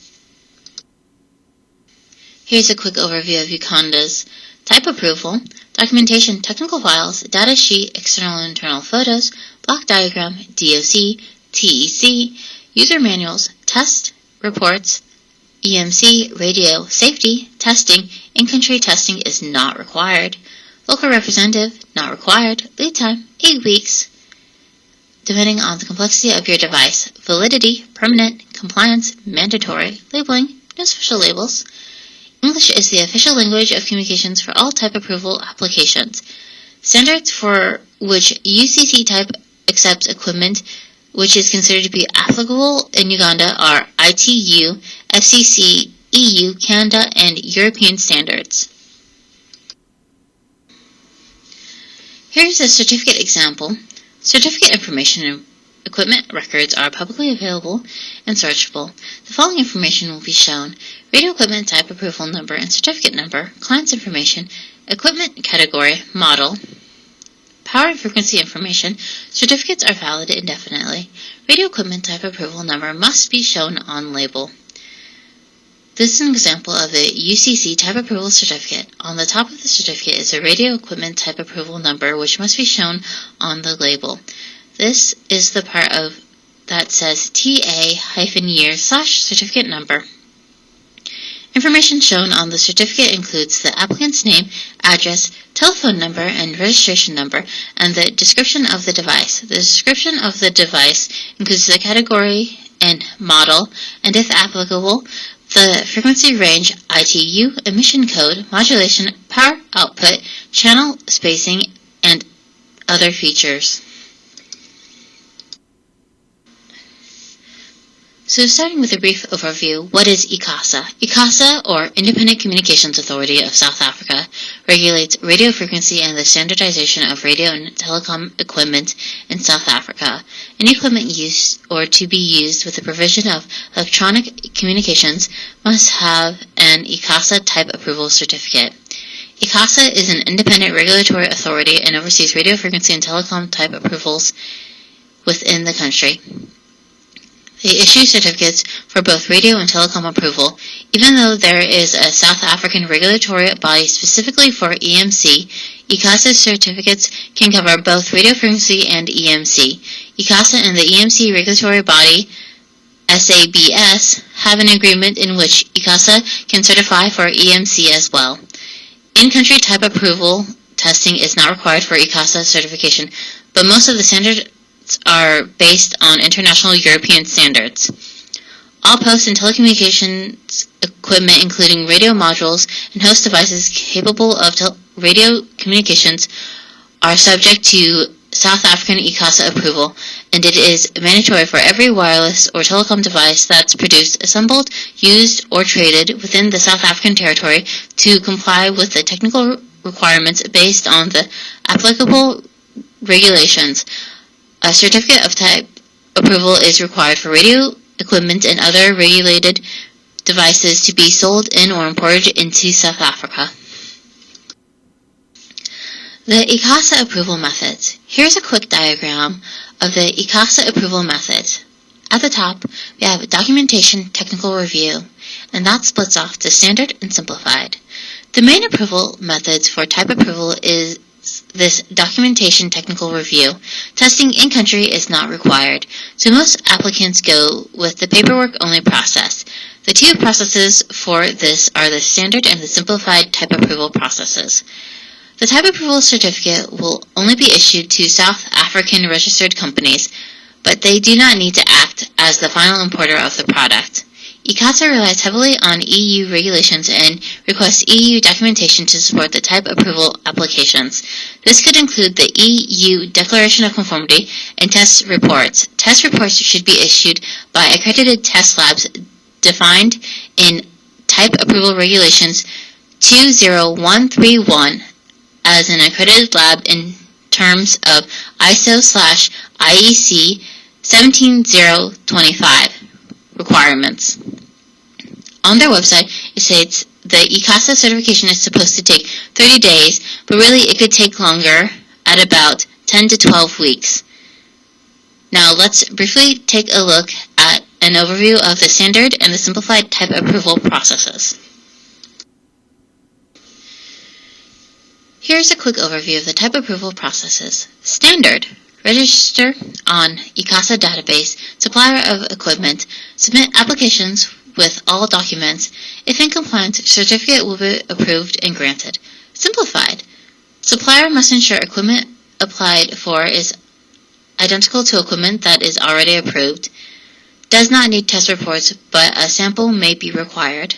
Here's a quick overview of Uganda's type approval: documentation, technical files, data sheet, external and internal photos, block diagram, DOC, TEC, user manuals, test, reports, EMC, radio, safety, testing, in-country testing is not required. Local representative, not required. Lead time, 8 weeks. Depending on the complexity of your device. Validity, permanent. Compliance, mandatory. Labeling, no special labels. English is the official language of communications for all type approval applications. Standards for which UCC type accepts equipment which is considered to be applicable in Uganda are ITU, FCC, EU, Canada, and European standards. Here's a certificate example. Certificate information and equipment records are publicly available and searchable. The following information will be shown: radio equipment type approval number and certificate number, client's information, equipment category, model, power and frequency information. Certificates are valid indefinitely. Radio equipment type approval number must be shown on label. This is an example of a UCC type approval certificate. On the top of the certificate is a radio equipment type approval number which must be shown on the label. This is the part of that says TA-year/certificate number. Information shown on the certificate includes the applicant's name, address, telephone number, and registration number, and the description of the device. The description of the device includes the category and model, and if applicable, the frequency range, ITU, emission code, modulation, power output, channel spacing, and other features. So starting with a brief overview, what is ICASA? ICASA, or Independent Communications Authority of South Africa, regulates radio frequency and the standardization of radio and telecom equipment in South Africa. Any equipment used or to be used with the provision of electronic communications must have an ICASA type approval certificate. ICASA is an independent regulatory authority and oversees radio frequency and telecom type approvals within the country. They issue certificates for both radio and telecom approval. Even though there is a South African regulatory body specifically for EMC, ICASA certificates can cover both radio frequency and EMC. ICASA and the EMC regulatory body, SABS, have an agreement in which ICASA can certify for EMC as well. In-country type approval testing is not required for ICASA certification, but most of the standard are based on international European standards. All post and telecommunications equipment, including radio modules and host devices capable of radio communications, are subject to South African ICASA approval, and it is mandatory for every wireless or telecom device that's produced, assembled, used, or traded within the South African territory to comply with the technical requirements based on the applicable regulations. A certificate of type approval is required for radio equipment and other regulated devices to be sold in or imported into South Africa. The ICASA approval methods. Here's a quick diagram of the ICASA approval methods. At the top, we have documentation technical review, and that splits off to standard and simplified. The main approval methods for type approval is this documentation technical review. Testing in country is not required, so most applicants go with the paperwork only process. The two processes for this are the standard and the simplified type approval processes. The type approval certificate will only be issued to South African registered companies, but they do not need to act as the final importer of the product. ICASA relies heavily on EU regulations and requests EU documentation to support the type approval applications. This could include the EU Declaration of Conformity and test reports. Test reports should be issued by accredited test labs defined in Type Approval Regulations 20131 as an accredited lab in terms of ISO/IEC 17025 requirements. On their website, it states the ICASA certification is supposed to take 30 days, but really it could take longer at about 10 to 12 weeks. Now let's briefly take a look at an overview of the standard and the simplified type approval processes. Here's a quick overview of the type approval processes. Standard. Register on ICASA database, supplier of equipment, submit applications with all documents. If in compliance, certificate will be approved and granted. Simplified. Supplier must ensure equipment applied for is identical to equipment that is already approved. Does not need test reports, but a sample may be required.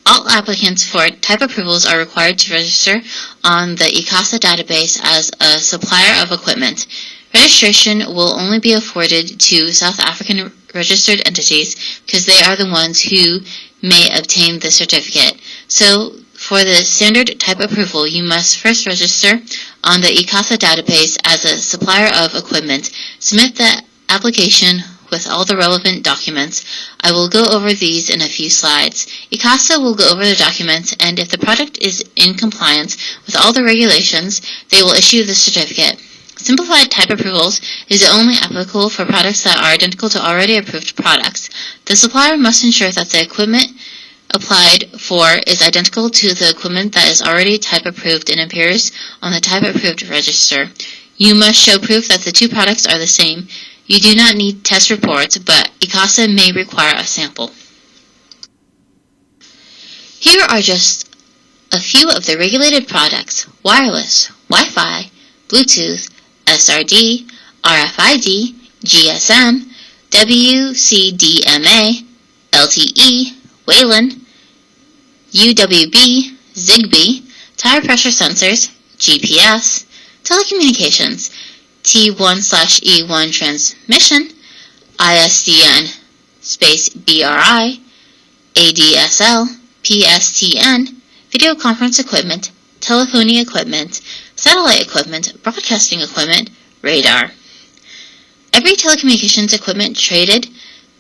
All applicants for type approvals are required to register on the ICASA database as a supplier of equipment. Registration will only be afforded to South African registered entities because they are the ones who may obtain the certificate. So, for the standard type approval, you must first register on the ICASA database as a supplier of equipment. Submit the application with all the relevant documents. I will go over these in a few slides. ICASA will go over the documents, and if the product is in compliance with all the regulations, they will issue the certificate. Simplified type approvals is only applicable for products that are identical to already approved products. The supplier must ensure that the equipment applied for is identical to the equipment that is already type approved and appears on the type approved register. You must show proof that the two products are the same. You do not need test reports, but ICASA may require a sample. Here are just a few of the regulated products: wireless, Wi-Fi, Bluetooth, SRD, RFID, GSM, WCDMA, LTE, WLAN, UWB, Zigbee, tire pressure sensors, GPS, telecommunications, T1/E1 transmission, ISDN, BRI, ADSL, PSTN, video conference equipment, telephony equipment, satellite equipment, broadcasting equipment, radar. Every telecommunications equipment traded,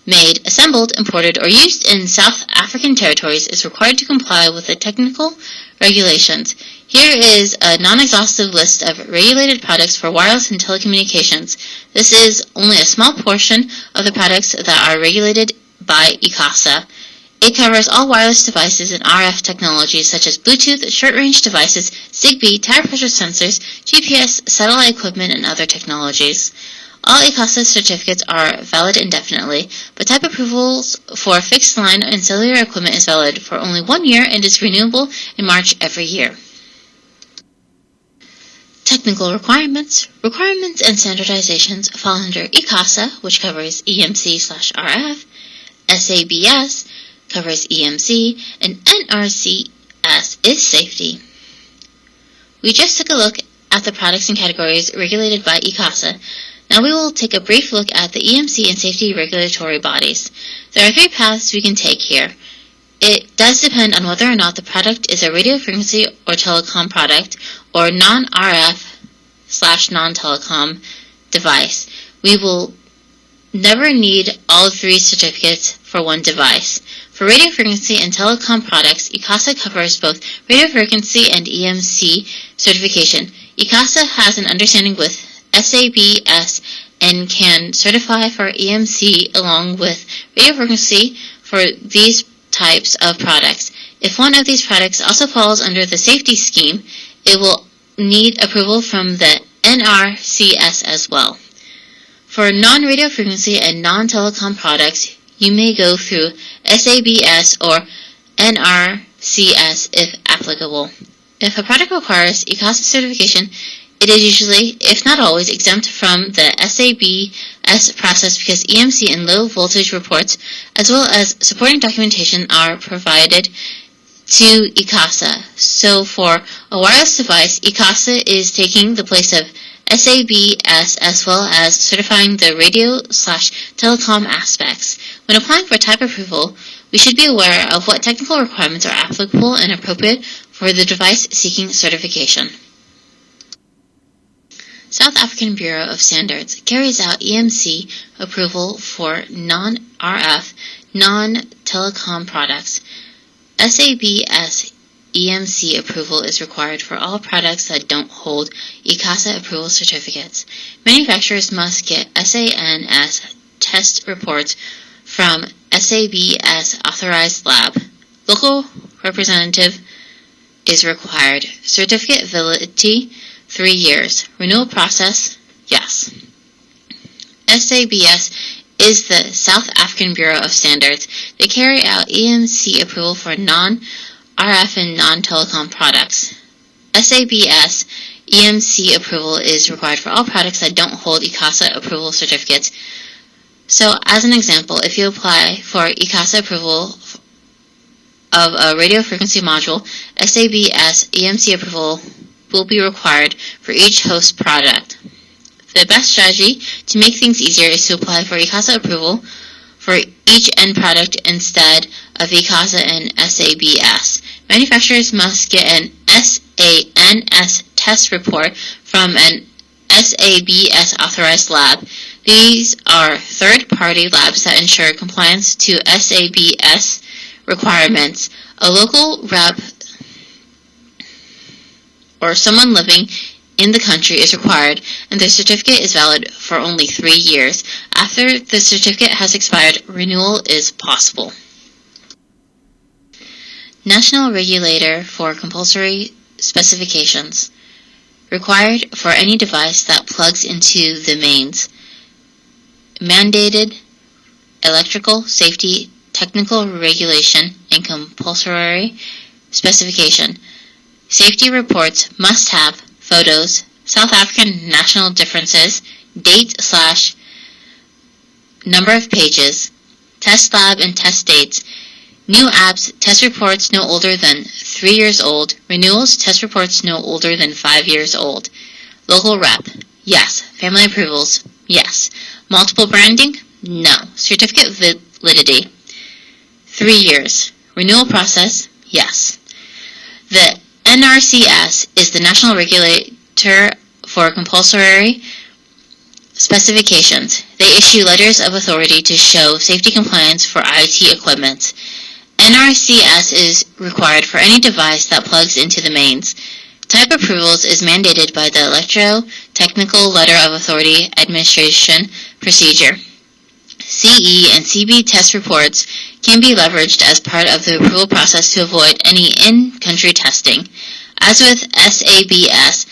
made, assembled, imported, or used in South African territories is required to comply with the technical regulations. Here is a non-exhaustive list of regulated products for wireless and telecommunications. This is only a small portion of the products that are regulated by ICASA. It covers all wireless devices and RF technologies such as Bluetooth, short-range devices, Zigbee, tire pressure sensors, GPS, satellite equipment, and other technologies. All ICASA certificates are valid indefinitely, but type approvals for fixed line and cellular equipment is valid for only 1 year and is renewable in March every year. Technical requirements. Requirements and standardizations fall under ECASA, which covers EMC/RF, SABS covers EMC, and NRCS is safety. We just took a look at the products and categories regulated by ECASA. Now we will take a brief look at the EMC and safety regulatory bodies. There are 3 paths we can take here. It does depend on whether or not the product is a radio frequency or telecom product or non-RF/non-telecom device. We will never need all 3 certificates for one device. For radio frequency and telecom products, ECASA covers both radio frequency and EMC certification. ECASA has an understanding with SABS and can certify for EMC along with radio frequency for these types of products. If one of these products also falls under the safety scheme, it will need approval from the NRCS as well. For non-radio frequency and non-telecom products, you may go through SABS or NRCS if applicable. If a product requires ECASA certification, it is usually, if not always, exempt from the SABS process because EMC and low voltage reports, as well as supporting documentation, are provided to ECASA. So for a wireless device, ECASA is taking the place of SABS as well as certifying the radio/telecom aspects. When applying for type approval, we should be aware of what technical requirements are applicable and appropriate for the device seeking certification. South African Bureau of Standards carries out EMC approval for non-RF, non-telecom products. SABS EMC approval is required for all products that don't hold ECASA approval certificates. Manufacturers must get SANS test reports from SABS authorized lab. Local representative is required. Certificate validity 3 years. Renewal process, yes. SABS is the South African Bureau of Standards. They carry out EMC approval for non-RF and non-telecom products. SABS EMC approval is required for all products that don't hold ECASA approval certificates. So, as an example, if you apply for ECASA approval of a radio frequency module, SABS EMC approval will be required for each host product. The best strategy to make things easier is to apply for ECASA approval for each end product instead of ECASA and SABS. Manufacturers must get an SANS test report from an SABS authorized lab. These are third-party labs that ensure compliance to SABS requirements. A local rep or someone living in the country is required, and the certificate is valid for only 3 years. After the certificate has expired, renewal is possible. National Regulator for Compulsory Specifications. Required for any device that plugs into the mains. Mandated electrical safety technical regulation and compulsory specification. Safety reports must have photos, South African national differences, date/number of pages, test lab and test dates, new apps, test reports no older than 3 years old, renewals, test reports no older than 5 years old. Local rep, yes. Family approvals, yes. Multiple branding, no. Certificate validity, 3 years. Renewal process, yes. The NRCS is the National Regulator for Compulsory Specifications. They issue letters of authority to show safety compliance for IT equipment. NRCS is required for any device that plugs into the mains. Type approvals is mandated by the Electro-Technical Letter of Authority Administration Procedure. CE and CB test reports can be leveraged as part of the approval process to avoid any in-country testing. As with SABS,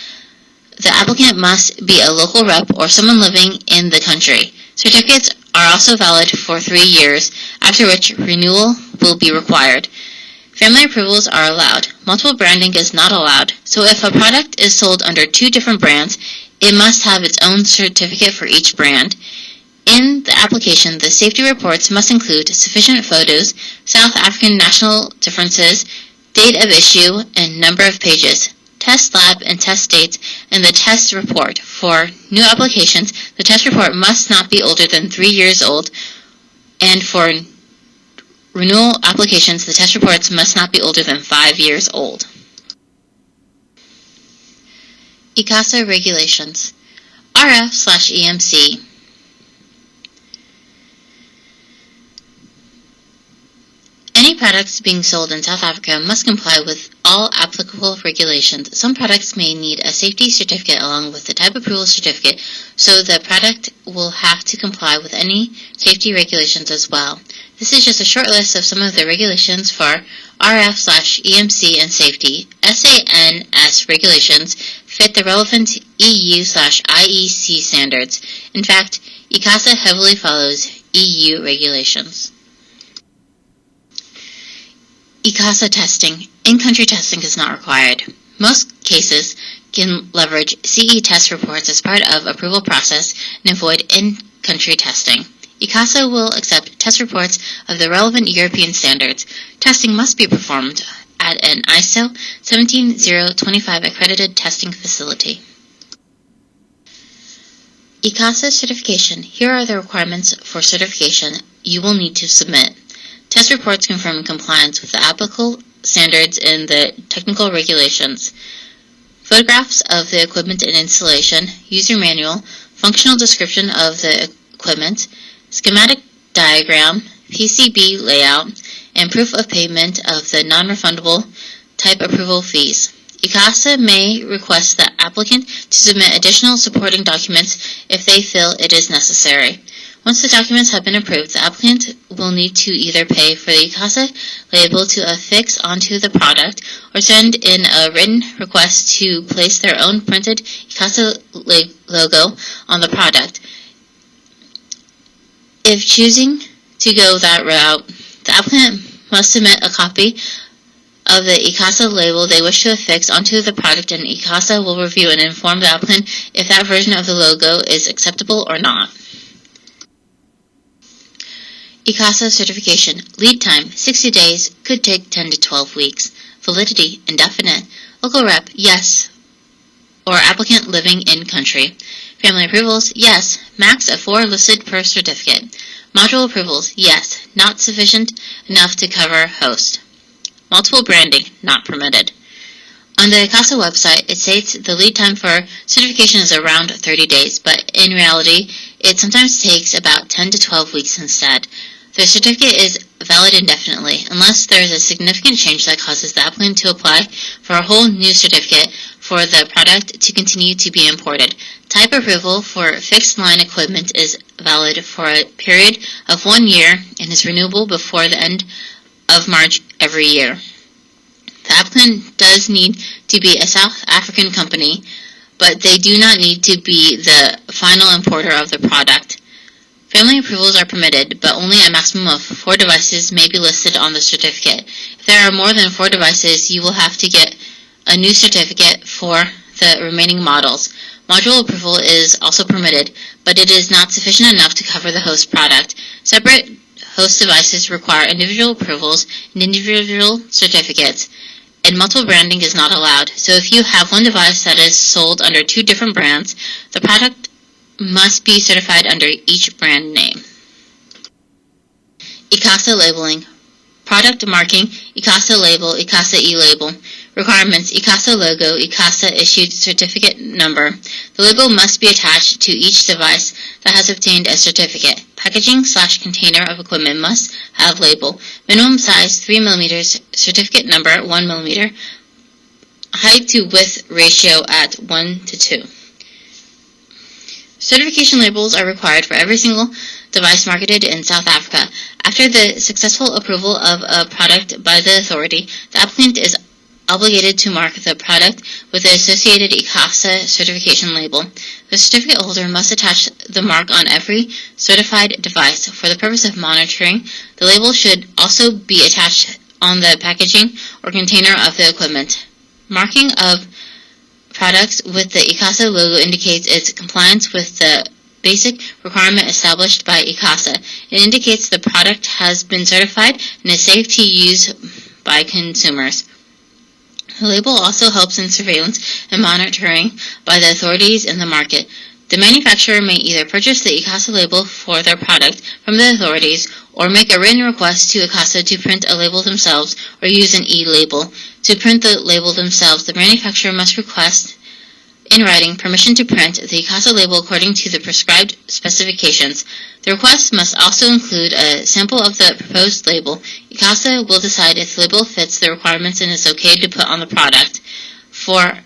the applicant must be a local rep or someone living in the country. Certificates are also valid for 3 years, after which renewal will be required. Family approvals are allowed. Multiple branding is not allowed. So if a product is sold under 2 different brands, it must have its own certificate for each brand. In the application, the safety reports must include sufficient photos, South African national differences, date of issue, and number of pages, test lab and test dates, and the test report. For new applications, the test report must not be older than 3 years old, and for renewal applications, the test reports must not be older than 5 years old. ICASA regulations. RF/EMC. Any products being sold in South Africa must comply with all applicable regulations. Some products may need a safety certificate along with the type approval certificate, so the product will have to comply with any safety regulations as well. This is just a short list of some of the regulations for RF/EMC and safety. SANS regulations fit the relevant EU/IEC standards. In fact, ICASA heavily follows EU regulations. ICASA testing. In-country testing is not required. Most cases can leverage CE test reports as part of approval process and avoid in-country testing. ICASA will accept test reports of the relevant European standards. Testing must be performed at an ISO 17025 accredited testing facility. ICASA certification. Here are the requirements for certification you will need to submit. Test reports confirm compliance with the applicable standards in the technical regulations. Photographs of the equipment and installation, user manual, functional description of the equipment, schematic diagram, PCB layout, and proof of payment of the non-refundable type approval fees. ICASA may request the applicant to submit additional supporting documents if they feel it is necessary. Once the documents have been approved, the applicant will need to either pay for the ICASA label to affix onto the product or send in a written request to place their own printed ICASA logo on the product. If choosing to go that route, the applicant must submit a copy of the ICASA label they wish to affix onto the product, and ICASA will review and inform the applicant if that version of the logo is acceptable or not. ICASA certification. Lead time, 60 days, could take 10 to 12 weeks. Validity, indefinite. Local rep, yes, or applicant living in country. Family approvals, yes, max of 4 listed per certificate. Module approvals, yes, not sufficient enough to cover host. Multiple branding, not permitted. On the ICASA website, it states the lead time for certification is around 30 days, but in reality, it sometimes takes about 10 to 12 weeks instead. The certificate is valid indefinitely, unless there is a significant change that causes the applicant to apply for a whole new certificate for the product to continue to be imported. Type approval for fixed line equipment is valid for a period of 1 year and is renewable before the end of March every year. The applicant does need to be a South African company, but they do not need to be the final importer of the product. Family approvals are permitted, but only a maximum of 4 devices may be listed on the certificate. If there are more than 4 devices, you will have to get a new certificate for the remaining models. Module approval is also permitted, but it is not sufficient enough to cover the host product. Separate host devices require individual approvals and individual certificates, and multiple branding is not allowed. So if you have one device that is sold under 2 different brands, the product must be certified under each brand name. ICASA labeling. Product marking, ICASA label, ICASA e-label. Requirements, ICASA logo, ICASA issued certificate number. The label must be attached to each device that has obtained a certificate. Packaging/container of equipment must have label. Minimum size 3 mm, certificate number 1 mm. Height to width ratio at 1 to 2. Certification labels are required for every single device marketed in South Africa. After the successful approval of a product by the authority, the applicant is obligated to mark the product with the associated ICASA certification label. The certificate holder must attach the mark on every certified device. For the purpose of monitoring, the label should also be attached on the packaging or container of the equipment. Marking of products with the ICASA logo indicates its compliance with the basic requirement established by ICASA. It indicates the product has been certified and is safe to use by consumers. The label also helps in surveillance and monitoring by the authorities in the market. The manufacturer may either purchase the ICASA label for their product from the authorities or make a written request to ICASA to print a label themselves or use an e-label. To print the label themselves, the manufacturer must request in writing permission to print the ICASA label according to the prescribed specifications. The request must also include a sample of the proposed label. ICASA will decide if the label fits the requirements and is okay to put on the product. For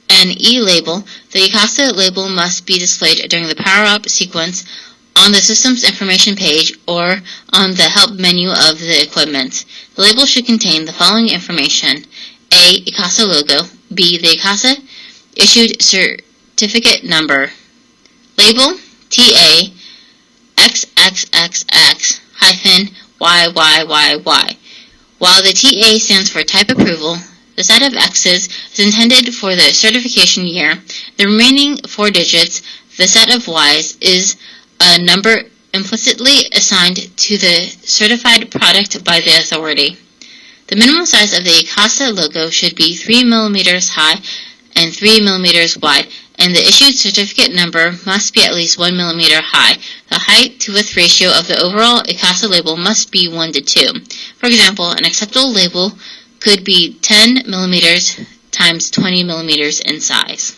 an e-label, the ICASA label must be displayed during the power-up sequence on the system's information page or on the help menu of the equipment. The label should contain the following information: A. ICASA logo. B. The ICASA issued certificate number. Label TA XXXX-YYYY. While the TA stands for type approval, the set of X's is intended for the certification year. The remaining 4 digits, the set of Y's, is a number implicitly assigned to the certified product by the authority. The minimum size of the ICASA logo should be 3 mm high and 3 mm wide, and the issued certificate number must be at least 1 mm high. The height-to-width ratio of the overall ICASA label must be 1 to 2. For example, an acceptable label could be 10 mm times 20 mm in size.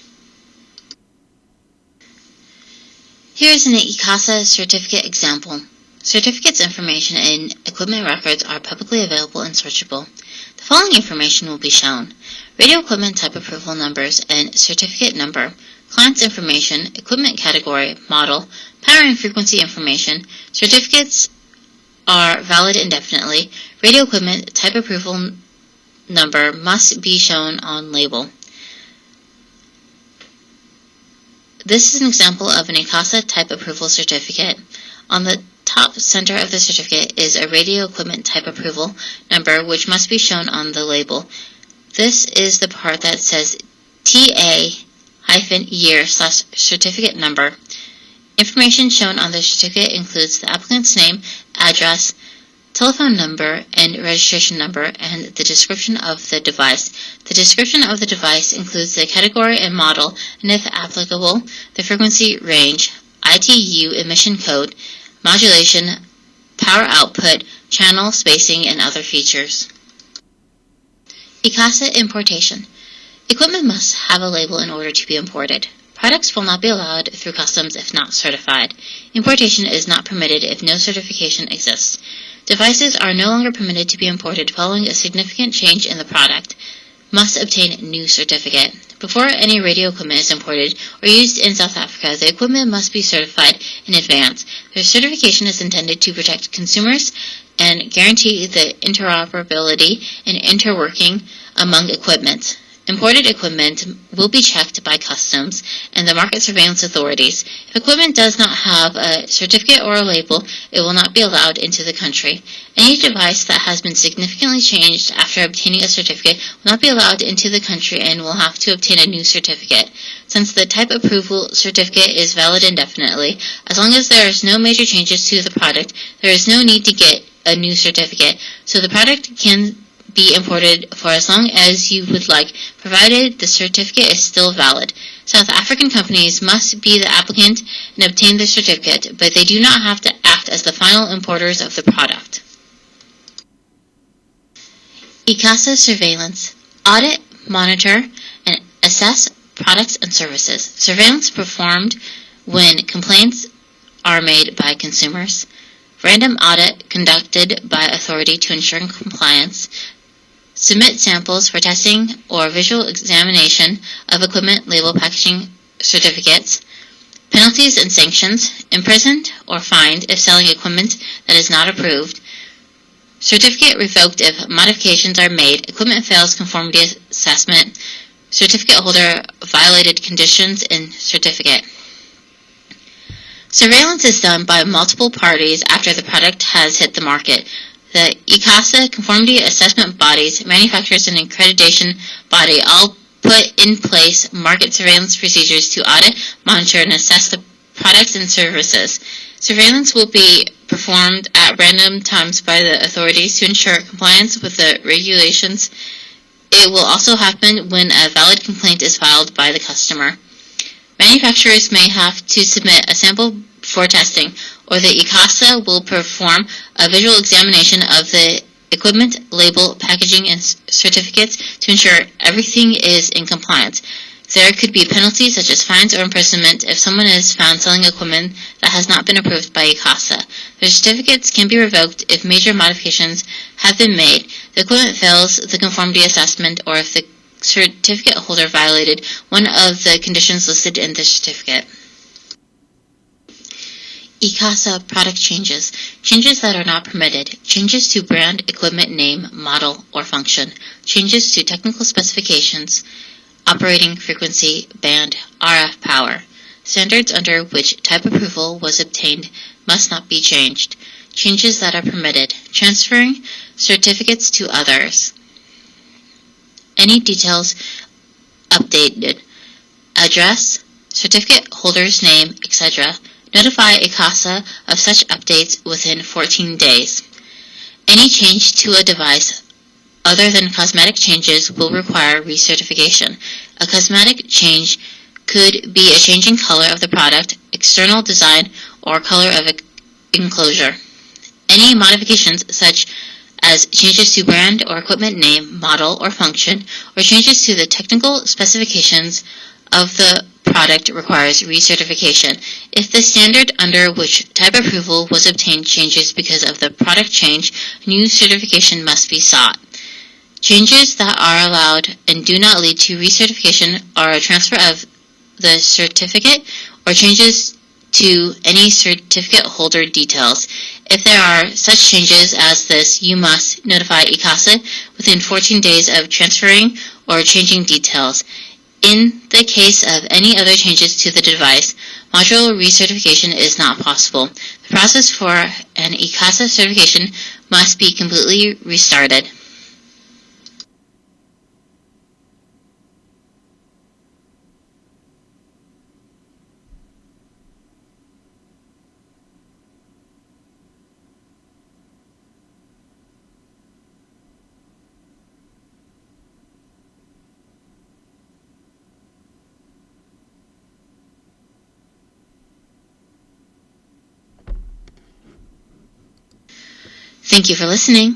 Here is an ICASA certificate example. Certificates information and equipment records are publicly available and searchable. The following information will be shown: radio equipment type approval numbers and certificate number, client's information, equipment category, model, power and frequency information. Certificates are valid indefinitely. Radio equipment type approval number must be shown on label. This is an example of an ICASA type approval certificate. On the top center of the certificate is a radio equipment type approval number, which must be shown on the label. This is the part that says TA-year/certificate number. Information shown on the certificate includes the applicant's name, address, telephone number, and registration number, and the description of the device. The description of the device includes the category and model, and if applicable, the frequency range, ITU emission code, modulation, power output, channel spacing, and other features. ICASA importation. Equipment must have a label in order to be imported. Products will not be allowed through customs if not certified. Importation is not permitted if no certification exists. Devices are no longer permitted to be imported following a significant change in the product. Must obtain new certificate. Before any radio equipment is imported or used in South Africa, the equipment must be certified in advance. Their certification is intended to protect consumers and guarantee the interoperability and interworking among equipment. Imported equipment will be checked by customs and the market surveillance authorities. If equipment does not have a certificate or a label, it will not be allowed into the country. Any device that has been significantly changed after obtaining a certificate will not be allowed into the country and will have to obtain a new certificate. Since the type approval certificate is valid indefinitely, as long as there is no major changes to the product, there is no need to get a new certificate, so the product can be imported for as long as you would like, provided the certificate is still valid. South African companies must be the applicant and obtain the certificate, but they do not have to act as the final importers of the product. ICASA surveillance. Audit, monitor, and assess products and services. Surveillance performed when complaints are made by consumers. Random audit conducted by authority to ensure compliance. Submit samples for testing or visual examination of equipment, label, packaging, certificates. Penalties and sanctions. Imprisoned or fined if selling equipment that is not approved. Certificate revoked if modifications are made. Equipment fails conformity assessment. Certificate holder violated conditions in certificate. Surveillance is done by multiple parties after the product has hit the market. The ICASA conformity assessment bodies, manufacturers, and accreditation body all put in place market surveillance procedures to audit, monitor, and assess the products and services. Surveillance will be performed at random times by the authorities to ensure compliance with the regulations. It will also happen when a valid complaint is filed by the customer. Manufacturers may have to submit a sample for testing, or the ICASA will perform a visual examination of the equipment, label, packaging, and certificates to ensure everything is in compliance. There could be penalties such as fines or imprisonment if someone is found selling equipment that has not been approved by ICASA. The certificates can be revoked if major modifications have been made, the equipment fails the conformity assessment, or if the certificate holder violated one of the conditions listed in the certificate. ICASA product changes. Changes that are not permitted. Changes to brand, equipment name, model, or function. Changes to technical specifications, operating frequency, band, RF power. Standards under which type approval was obtained must not be changed. Changes that are permitted. Transferring certificates to others. Any details updated. Address, certificate holder's name, etc. Notify ICASA of such updates within 14 days. Any change to a device other than cosmetic changes will require recertification. A cosmetic change could be a change in color of the product, external design, or color of enclosure. Any modifications such as changes to brand or equipment name, model, or function, or changes to the technical specifications of the product requires recertification. If the standard under which type approval was obtained changes because of the product change, new certification must be sought. Changes that are allowed and do not lead to recertification are a transfer of the certificate or changes to any certificate holder details. If there are such changes as this, you must notify ICASA within 14 days of transferring or changing details. In the case of any other changes to the device, module recertification is not possible. The process for an ICASA certification must be completely restarted. Thank you for listening.